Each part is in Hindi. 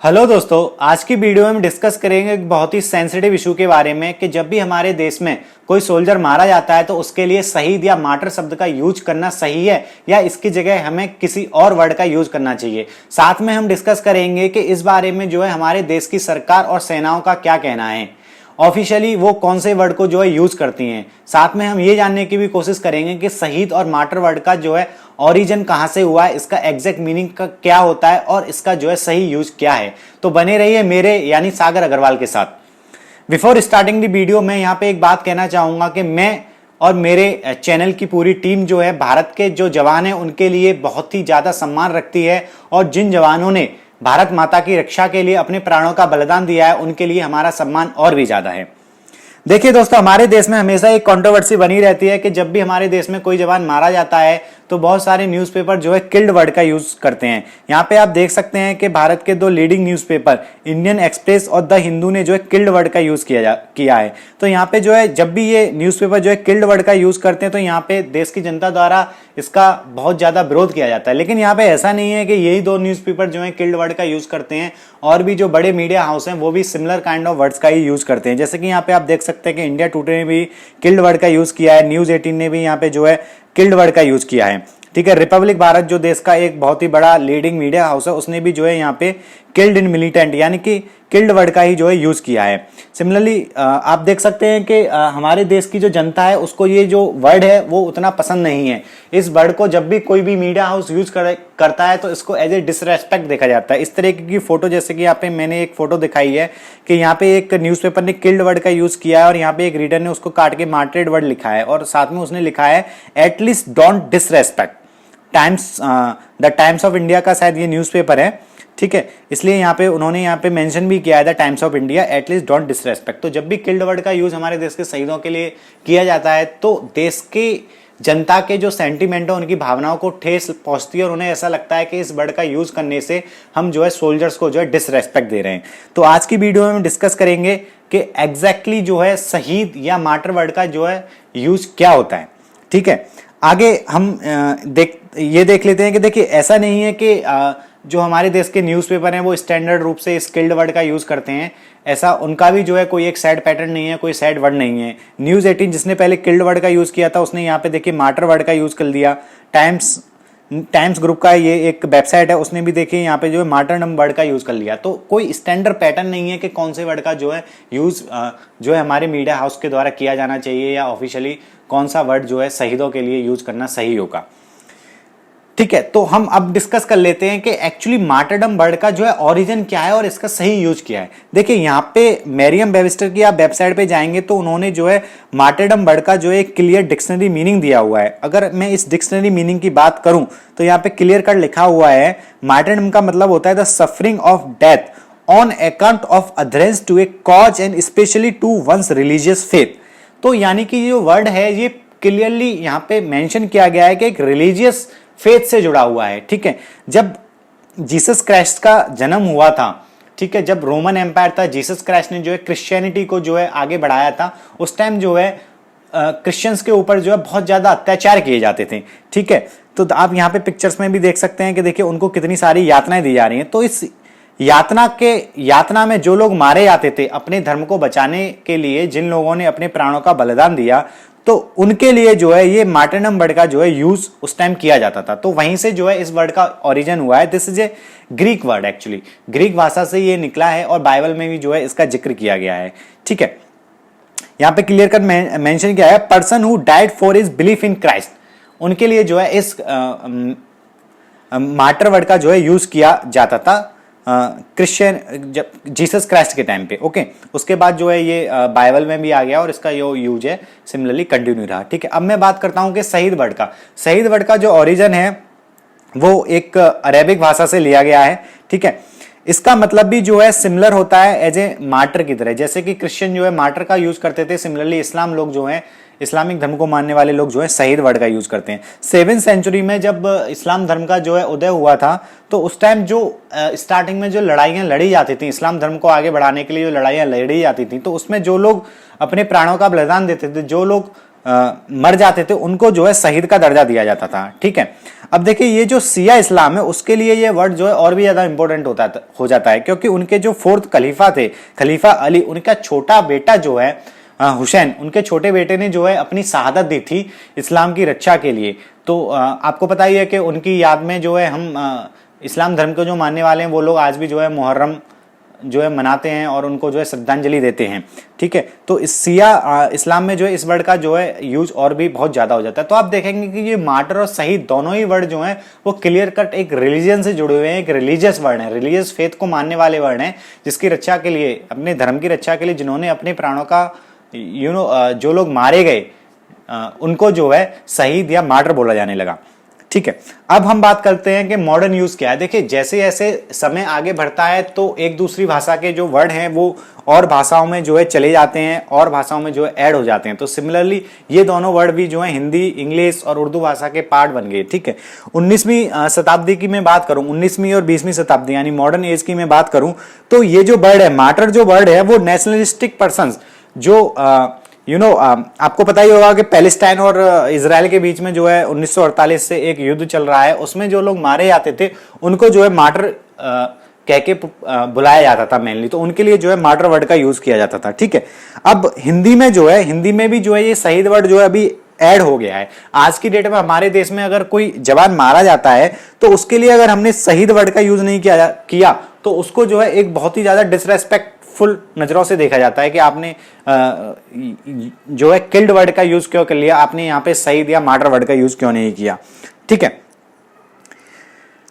हेलो दोस्तों, आज की वीडियो में हम डिस्कस करेंगे एक बहुत ही सेंसिटिव इशू के बारे में कि जब भी हमारे देश में कोई सोल्जर मारा जाता है तो उसके लिए शहीद या मार्टर शब्द का यूज करना सही है या इसकी जगह हमें किसी और वर्ड का यूज करना चाहिए। साथ में हम डिस्कस करेंगे कि इस बारे में जो है हमारे देश की सरकार और सेनाओं का क्या कहना है, ऑफिशियली वो कौन से वर्ड को जो है यूज करती हैं। साथ में हम ये जानने की भी कोशिश करेंगे कि शहीद और मार्टर वर्ड का जो है ओरिजिन कहां से हुआ है, इसका एग्जैक्ट मीनिंग का क्या होता है और इसका जो है सही यूज क्या है। तो बने रहिए मेरे यानी सागर अग्रवाल के साथ। बिफोर स्टार्टिंग द वीडियो मैं यहाँ पे एक बात कहना चाहूंगा कि मैं और मेरे चैनल की पूरी टीम जो है भारत के जो जवान हैं उनके लिए बहुत ही ज्यादा सम्मान रखती है और जिन जवानों ने भारत माता की रक्षा के लिए अपने प्राणों का बलिदान दिया है उनके लिए हमारा सम्मान और भी ज्यादा है। देखिए दोस्तों, हमारे देश में हमेशा एक कंट्रोवर्सी बनी रहती है कि जब भी हमारे देश में कोई जवान मारा जाता है तो बहुत सारे न्यूज़पेपर जो है किल्ड वर्ड का यूज करते हैं। यहाँ पे आप देख सकते हैं कि भारत के दो लीडिंग न्यूज़पेपर इंडियन एक्सप्रेस और द हिंदू ने जो है किल्ड वर्ड का यूज किया है। तो यहाँ पे जो है जब भी ये न्यूज़पेपर जो है किल्ड वर्ड का यूज करते हैं तो यहाँ पे देश की जनता द्वारा इसका बहुत ज्यादा विरोध किया जाता है। लेकिन यहाँ पे ऐसा नहीं है कि यही दो न्यूज़पेपर जो है किल्ड वर्ड का यूज करते हैं, और भी जो बड़े मीडिया हाउस हैं वो भी सिमिलर काइंड ऑफ वर्ड्स का ही यूज करते हैं। जैसे कि यहाँ पे आप देख सकते हैं कि इंडिया टुडे ने भी किल्ड वर्ड का यूज किया है, न्यूज 18 ने भी यहाँ पे जो है किल्ड वर्ड का यूज किया है। ठीक है, रिपब्लिक भारत जो देश का एक बहुत ही बड़ा लीडिंग मीडिया हाउस है उसने भी जो है यहाँ पे किल्ड इन मिलिटेंट यानी कि किल्ड वर्ड का ही जो है यूज किया है। सिमिलरली आप देख सकते हैं कि हमारे देश की जो जनता है उसको ये जो वर्ड है वो उतना पसंद नहीं है। इस वर्ड को जब भी कोई भी मीडिया हाउस यूज करता है तो इसको एज ए डिसरेस्पेक्ट देखा जाता है। इस तरीके की फोटो, जैसे कि यहाँ पे मैंने एक फोटो दिखाई है कि यहाँ पे एक न्यूज़पेपर ने किल्ड वर्ड का यूज किया है और यहाँ पे एक रीडर ने उसको काट के मार्टरेड वर्ड लिखा है और साथ में उसने लिखा है at least don't disrespect. The times of India का शायद ये न्यूज़पेपर है, ठीक है, इसलिए यहाँ पे उन्होंने यहाँ पे मेंशन भी किया है the times of India at least don't disrespect. तो जब भी किल्ड वर्ड का यूज हमारे देश के शहीदों के लिए किया जाता है तो देश की जनता के जो सेंटीमेंट है उनकी भावनाओं को ठेस पहुंचती है और उन्हें ऐसा लगता है कि इस वर्ड का यूज करने से हम जो है सोल्जर्स को जो है डिसरेस्पेक्ट दे रहे हैं। तो आज की वीडियो में हम डिस्कस करेंगे कि एग्जैक्टली जो है शहीद या मार्टर वर्ड का जो है यूज क्या होता है। ठीक है, आगे हम ये देख लेते हैं कि देखिए ऐसा नहीं है कि जो हमारे देश के न्यूज़पेपर हैं वो स्टैंडर्ड रूप से स्किल्ड वर्ड का यूज करते हैं। ऐसा उनका भी जो है कोई एक सैड पैटर्न नहीं है, कोई सैड वर्ड नहीं है। न्यूज़ 18 जिसने पहले किल्ड वर्ड का यूज किया था उसने यहाँ पे देखिए मार्टर वर्ड का यूज कर दिया। टाइम्स ग्रुप का ये एक वेबसाइट है, उसने भी देखिए यहाँ पे जो है मार्टरडम वर्ड का यूज कर लिया। तो कोई स्टैंडर्ड पैटर्न नहीं है कि कौन से वर्ड का जो है यूज जो है हमारे मीडिया हाउस के द्वारा किया जाना चाहिए या ऑफिशियली कौन सा वर्ड जो है शहीदों के लिए यूज करना सही होगा। ठीक है, तो हम अब डिस्कस कर लेते हैं कि एक्चुअली मार्टरडम वर्ड का जो है ओरिजिन क्या है और इसका सही यूज क्या है। देखिए यहाँ पे मरियम वेबस्टर की आप वेबसाइट पे जाएंगे तो उन्होंने जो है मार्टरडम वर्ड का जो है क्लियर डिक्शनरी मीनिंग दिया हुआ है। अगर मैं इस डिक्शनरी मीनिंग की बात करूं तो यहाँ पे क्लियर कट लिखा हुआ है मार्टरडम का मतलब होता है the suffering of death on account of adherence to a cause and specially to one's religious faith. तो यानी कि जो वर्ड है ये क्लियरली यहाँ पे मेंशन किया गया है कि एक रिलीजियस फेथ से जुड़ा हुआ है। ठीक है, जब जीसस क्राइस्ट का जन्म हुआ था, ठीक है, जब रोमन एम्पायर था, जीसस क्राइस्ट ने जो है क्रिश्चियनिटी को जो है आगे बढ़ाया था, उस टाइम जो है क्रिश्चियंस के ऊपर जो है बहुत ज्यादा अत्याचार किए जाते थे। ठीक है, तो आप यहाँ पे पिक्चर्स में भी देख सकते हैं कि देखिए उनको कितनी सारी यातनाएं दी जा रही हैं। तो इस यातना में जो लोग मारे जाते थे अपने धर्म को बचाने के लिए, जिन लोगों ने अपने प्राणों का बलिदान दिया, तो उनके लिए जो है ये मार्टरडम वर्ड का जो है यूज उस टाइम किया जाता था। तो वहीं से जो है इस वर्ड का ओरिजिन हुआ है। This is a Greek word, actually Greek भाषा से ये निकला है और बाइबल में भी जो है इसका जिक्र किया गया है। ठीक है, यहाँ पे क्लियर कट मेंशन किया है person who died for his belief in Christ, उनके लिए जो है इस मार्टर वर्ड का जो है यूज किया जाता था क्रिश्चियन जब जीसस क्राइस्ट के टाइम पे। ओके, उसके बाद जो है ये बाइबल में भी आ गया और इसका जो यूज है सिमिलरली कंटिन्यू रहा। ठीक है, अब मैं बात करता हूं कि शहीद वर्ड का। शहीद वर्ड का जो ओरिजिन है वो एक अरेबिक भाषा से लिया गया है। ठीक है, इसका मतलब भी जो है सिमिलर होता है एज ए मार्टर की तरह। जैसे कि क्रिश्चियन जो है मार्टर का यूज करते थे, सिमिलरली इस्लाम लोग जो है, इस्लामिक धर्म को मानने वाले लोग जो है शहीद वर्ड का यूज करते हैं। 7वीं सेंचुरी में जब इस्लाम धर्म का जो है उदय हुआ था तो उस टाइम जो स्टार्टिंग में जो लड़ाइयां लड़ी जाती थी, इस्लाम धर्म को आगे बढ़ाने के लिए जो लड़ाइयां लड़ी जाती थी, तो उसमें जो लोग अपने प्राणों का बलिदान देते थे, जो लोग मर जाते थे उनको जो है शहीद का दर्जा दिया जाता था। ठीक है, अब देखिए ये जो शिया इस्लाम है उसके लिए ये वर्ड जो है और भी ज्यादा इंपॉर्टेंट हो जाता है, क्योंकि उनके जो फोर्थ खलीफा थे, खलीफा अली, उनका छोटा बेटा जो है हुसैन, उनके छोटे बेटे ने जो है अपनी शहादत दी थी इस्लाम की रक्षा के लिए। तो आपको पता ही है कि उनकी याद में जो है हम इस्लाम धर्म के जो मानने वाले हैं वो लोग आज भी जो है मुहर्रम जो है मनाते हैं और उनको जो है श्रद्धांजलि देते हैं। ठीक है, तो इस शिया इस्लाम में जो है इस वर्ड का जो है यूज और भी बहुत ज्यादा हो जाता है। तो आप देखेंगे कि ये मार्टर और शहीद दोनों ही वर्ड जो हैं वो क्लियर कट एक रिलीजन से जुड़े हुए हैं, एक रिलीजियस वर्ड है, रिलीजियस फेथ को मानने वाले वर्ड हैं, जिसकी रक्षा के लिए, अपने धर्म की रक्षा के लिए जिन्होंने अपने प्राणों का जो लोग मारे गए उनको जो है शहीद या मार्टर बोला जाने लगा। ठीक है, अब हम बात करते हैं कि मॉडर्न यूज क्या है। देखिए जैसे जैसे समय आगे बढ़ता है तो एक दूसरी भाषा के जो वर्ड हैं वो और भाषाओं में जो है चले जाते हैं और भाषाओं में जो है ऐड हो जाते हैं। तो सिमिलरली ये दोनों वर्ड भी जो है हिंदी, इंग्लिश और उर्दू भाषा के पार्ट बन गए। ठीक है, 19वीं शताब्दी की मैं बात करूं, 19वीं और 20वीं शताब्दी यानी मॉडर्न एज की मैं बात करूं, तो ये जो वर्ड है मार्टर, जो वर्ड है वो नेशनलिस्टिक पर्सन जो आपको पता ही होगा कि पैलेस्टाइन और इजराइल के बीच में जो है 1948 से एक युद्ध चल रहा है, उसमें जो लोग मारे जाते थे उनको जो है मार्टर कह के बुलाया जाता था मेनली, तो उनके लिए जो है मार्टर वर्ड का यूज किया जाता था। ठीक है, अब हिंदी में जो है, हिंदी में भी जो है ये शहीद वर्ड जो है अभी ऐड हो गया है। आज की डेट में हमारे देश में अगर कोई जवान मारा जाता है तो उसके लिए अगर हमने शहीद वर्ड का यूज नहीं किया तो उसको जो है एक बहुत ही ज्यादा डिसरेस्पेक्ट फुल नजरों से देखा जाता है कि आपने जो है किल्ड वर्ड का यूज क्यों कर लिया, आपने यहां पे शहीद या मार्टर वर्ड का यूज क्यों नहीं किया। ठीक है,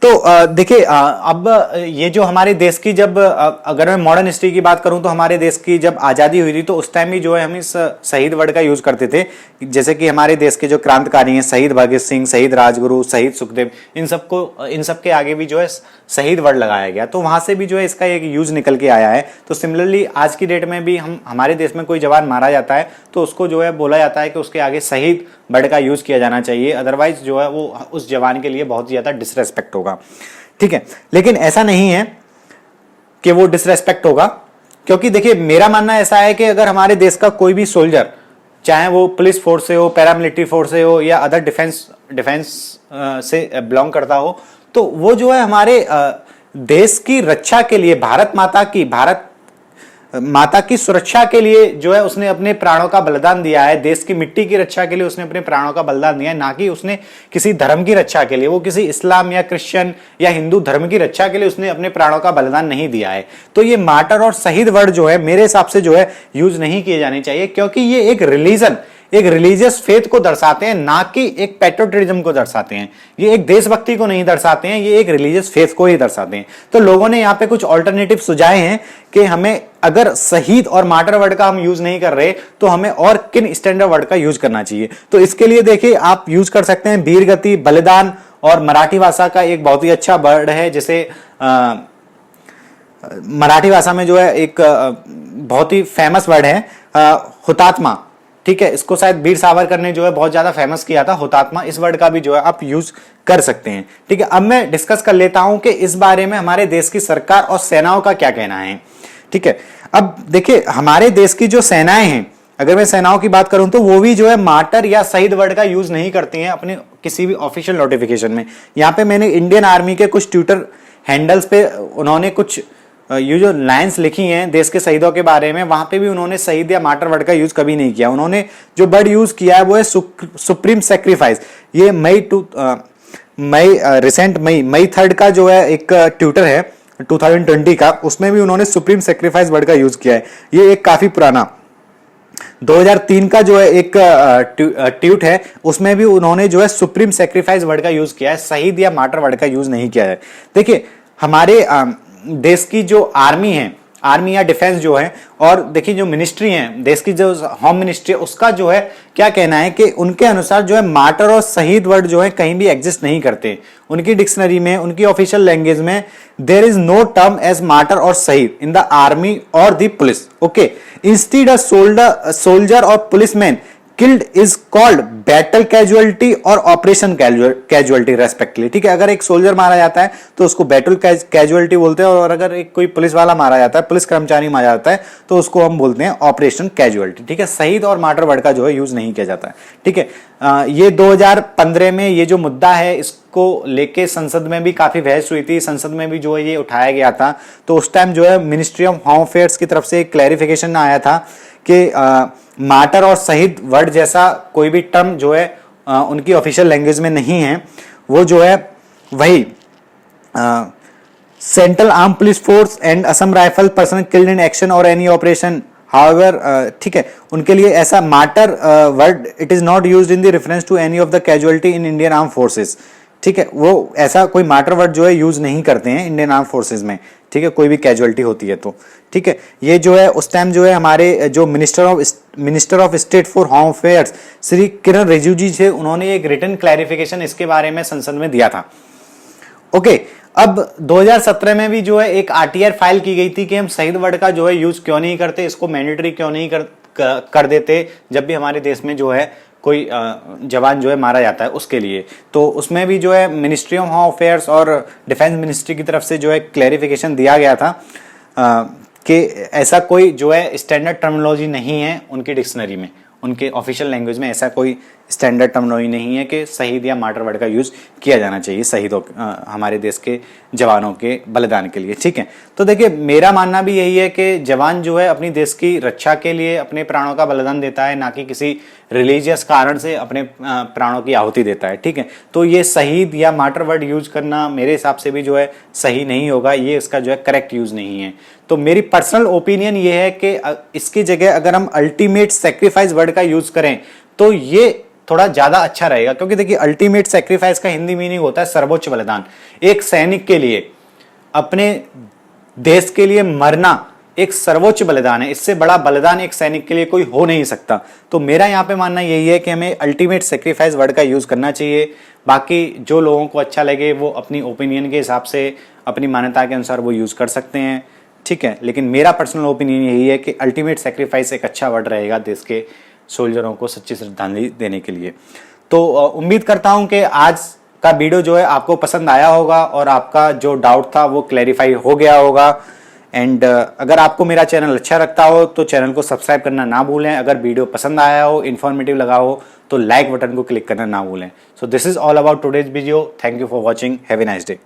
तो देखिए अब ये जो हमारे देश की, जब अगर मैं मॉडर्न हिस्ट्री की बात करूं तो हमारे देश की जब आज़ादी हुई थी तो उस टाइम भी जो है हम इस शहीद वर्ड का यूज करते थे। जैसे कि हमारे देश के जो क्रांतिकारी हैं, शहीद भगत सिंह, शहीद राजगुरु, शहीद सुखदेव, इन सब के आगे भी जो है शहीद वर्ड लगाया गया, तो वहां से भी जो है इसका एक यूज निकल के आया है। तो सिमिलरली आज की डेट में भी हमारे देश में कोई जवान मारा जाता है तो उसको जो है बोला जाता है कि उसके आगे शहीद वर्ड का यूज किया जाना चाहिए, अदरवाइज जो है वो उस जवान के लिए बहुत ज्यादा डिसरेस्पेक्ट होगा। ठीक है, लेकिन ऐसा नहीं है कि वो डिसरेस्पेक्ट होगा, क्योंकि देखिए मेरा मानना ऐसा है कि अगर हमारे देश का कोई भी सोल्जर, चाहे वो पुलिस फोर्स से हो, पैरामिलिट्री फोर्स से हो या अदर डिफेंस से बिलोंग करता हो, तो वो जो है हमारे देश की रक्षा के लिए, भारत माता की सुरक्षा के लिए जो है उसने अपने प्राणों का बलिदान दिया है, देश की मिट्टी की रक्षा के लिए उसने अपने प्राणों का बलिदान दिया है, ना कि उसने किसी धर्म की रक्षा के लिए, वो किसी इस्लाम या क्रिश्चियन या हिंदू धर्म की रक्षा के लिए उसने अपने प्राणों का बलिदान नहीं दिया है। तो ये मार्टर और शहीद वर्ड जो है मेरे हिसाब से जो है यूज नहीं किए जाने चाहिए, क्योंकि ये एक रिलीजियस फेथ को दर्शाते हैं, ना कि एक पैट्रियोटिज्म को दर्शाते हैं। ये एक देशभक्ति को नहीं दर्शाते हैं, ये एक रिलीजियस फेथ को ही दर्शाते हैं। तो लोगों ने यहाँ पे कुछ ऑल्टरनेटिव सुझाए हैं कि हमें अगर शहीद और मार्टर वर्ड का हम यूज नहीं कर रहे तो हमें और किन स्टैंडर्ड वर्ड का यूज करना चाहिए। तो इसके लिए देखिए आप यूज कर सकते हैं वीर गति, बलिदान, और मराठी भाषा का एक बहुत ही अच्छा वर्ड है, जैसे मराठी भाषा में जो है एक बहुत ही फेमस वर्ड है हुतात्मा। ठीक है, इसको शायद वीर सावरकर ने जो है बहुत ज्यादा फेमस किया था, हुतात्मा। इस वर्ड का भी जो है आप यूज कर सकते हैं। ठीक है, अब मैं डिस्कस कर लेता हूं कि इस बारे में हमारे देश की सरकार और सेनाओं का क्या कहना है। ठीक है, अब देखिए हमारे देश की जो सेनाएं हैं, अगर मैं सेनाओं की बात करूं तो वो भी जो है मार्टर या शहीद वर्ड का यूज नहीं करती हैं अपने किसी भी ऑफिशियल नोटिफिकेशन में। यहाँ पे मैंने इंडियन आर्मी के कुछ ट्विटर हैंडल्स पे उन्होंने कुछ ये जो लाइन्स लिखी हैं देश के शहीदों के बारे में, वहां पे भी उन्होंने शहीद या मार्टर वर्ड का यूज कभी नहीं किया। उन्होंने जो वर्ड यूज किया है वो है सुप्रीम सेक्रीफाइस। ये मई 3 का जो है एक ट्विटर है 2020 का, उसमें भी उन्होंने सुप्रीम सेक्रीफाइस वर्ड का यूज किया है। ये एक काफी पुराना 2003 का जो है एक ट्वीट है, उसमें भी उन्होंने जो है सुप्रीम सेक्रीफाइस वर्ड का यूज किया है, शहीद या मार्टर वर्ड का यूज नहीं किया है। देखिए हमारे देश की जो आर्मी है, आर्मी या डिफेंस जो है, और देखिए जो मिनिस्ट्री है देश की, जो होम मिनिस्ट्री है, उसका जो है क्या कहना है कि उनके अनुसार जो है मार्टर और शहीद वर्ड जो है कहीं भी एग्जिस्ट नहीं करते। उनकी डिक्शनरी में, उनकी ऑफिशियल लैंग्वेज में there is no term as martyr और शहीद इन द आर्मी और the police. Okay, instead a soldier और policeman killed is called battle casualty और ऑपरेशन कैजुअलिटी रेस्पेक्टिवली। ठीक है, अगर एक सोल्जर मारा जाता है तो उसको बैटल कैजुअलिटी बोलते हैं, और अगर एक कोई पुलिस वाला मारा जाता है, पुलिस कर्मचारी मारा जाता है, तो उसको हम बोलते हैं ऑपरेशन कैजुअलिटी। ठीक है, शहीद और मार्टर वर्ड का जो है यूज नहीं किया जाता है। ठीक है, ये 2015 में ये जो मुद्दा है इसको लेके संसद में भी काफी बहस हुई थी, संसद में भी जो है ये उठाया गया था। तो उस टाइम जो है मिनिस्ट्री ऑफ होम अफेयर्स की तरफ से एक क्लैरिफिकेशन आया था कि मार्टर और शहीद वर्ड जैसा कोई भी टर्म जो है उनकी ऑफिशियल लैंग्वेज में नहीं है। वो जो है वही central arm police force and Assam rifle person killed in action और एनी ऑपरेशन, हाउएवर, ठीक है, उनके लिए ऐसा martyr word it is not used in the reference to any of the casualty in Indian arm forces. ठीक है, वो ऐसा कोई मार्टर वर्ड जो है यूज नहीं करते हैं इंडियन आर्म फोर्सेस में। ठीक है, कोई भी कैजुअलिटी होती है तो। ठीक है, ये जो है उस टाइम जो है हमारे जो minister of state for home affairs Shri Kiren Rijiju ji थे, उन्होंने एक रिटन क्लैरिफिकेशन इसके बारे में संसद में दिया था। ओके, अब 2017 में भी जो है एक आरटीआर फाइल की गई थी कि हम शहीद वर्ड का जो है यूज क्यों नहीं करते, इसको मैंडेटरी क्यों नहीं कर देते जब भी हमारे देश में जो है कोई जवान जो है मारा जाता है उसके लिए। तो उसमें भी जो है मिनिस्ट्री ऑफ होम अफेयर्स और डिफेंस मिनिस्ट्री की तरफ से जो है क्लैरिफिकेशन दिया गया था कि ऐसा कोई जो है स्टैंडर्ड टर्मिनोलॉजी नहीं है उनकी डिक्शनरी में, उनके ऑफिशियल लैंग्वेज में ऐसा कोई स्टैंडर्ड टर्मिनोलॉजी नहीं है कि शहीद या मार्टर वर्ड का यूज किया जाना चाहिए शहीदों हमारे देश के जवानों के बलिदान के लिए। ठीक है, तो देखिए मेरा मानना भी यही है कि जवान जो है अपनी देश की रक्षा के लिए अपने प्राणों का बलिदान देता है, ना कि किसी रिलीजियस कारण से अपने प्राणों की आहुति देता है। ठीक है, तो ये शहीद या मार्टर वर्ड यूज करना मेरे हिसाब से भी जो है सही नहीं होगा, ये इसका जो है करेक्ट यूज नहीं है। तो मेरी पर्सनल ओपिनियन ये है कि इसकी जगह अगर हम अल्टीमेट सेक्रीफाइस वर्ड का यूज करें तो ये थोड़ा ज्यादा अच्छा रहेगा, क्योंकि देखिए अल्टीमेट सेक्रीफाइस का हिंदी मीनिंग होता है सर्वोच्च बलिदान। एक सैनिक के लिए अपने देश के लिए मरना एक सर्वोच्च बलिदान है, इससे बड़ा बलिदान एक सैनिक के लिए कोई हो नहीं सकता। तो मेरा यहाँ पे मानना यही है कि हमें अल्टीमेट सेक्रीफाइस वर्ड का यूज करना चाहिए। बाकी जो लोगों को अच्छा लगे वो अपनी ओपिनियन के हिसाब से अपनी मान्यता के अनुसार वो यूज कर सकते हैं। ठीक है, लेकिन मेरा पर्सनल ओपिनियन यही है कि अल्टीमेट सेक्रीफाइस एक अच्छा वर्ड रहेगा देश के सोल्जरों को सच्ची श्रद्धांजलि देने के लिए। तो उम्मीद करता हूं कि आज का वीडियो जो है आपको पसंद आया होगा और आपका जो डाउट था वो क्लैरिफाई हो गया होगा। एंड अगर आपको मेरा चैनल अच्छा लगता हो तो चैनल को सब्सक्राइब करना ना भूलें। अगर वीडियो पसंद आया हो, इन्फॉर्मेटिव लगा हो तो लाइक बटन को क्लिक करना ना भूलें। So this is all about today's video. Thank you for watching. Have a nice day.